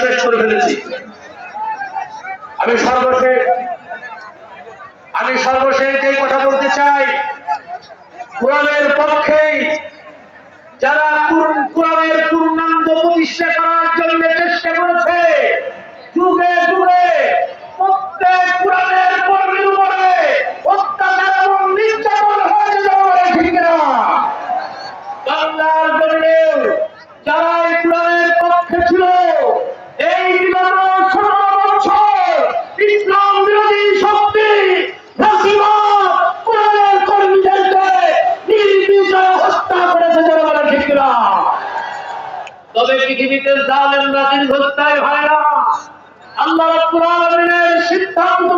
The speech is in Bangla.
শেষ করে ফেলেছি। আমি সর্বশেষ এই কথা বলতে চাই, কোরআনের পক্ষেই যারা কোরআনের পূর্ণাঙ্গ প্রতিষ্ঠা করার জন্য চেষ্টা করেছে, যুগে যুগে প্রত্যেক কোরআনের কর্মীর উপরে অত্যাচার এবং নির্যাতন হয়েছে। ঠিক না? বাংলার জমিনে যারা এই কোরআনের পক্ষে ছিল, এই বিগত ১৭ বছর ইসলাম বিরোধী শক্তি কোরআনের কর্মীদেরকে নির্বিচারে হত্যা করেছে। জনগণের ঠিক না? তবে পৃথিবীতে জালেমরা দীর্ঘস্থায়ী হয় না। আল্লাহ রাব্বুল আলামিনের সিদ্ধান্ত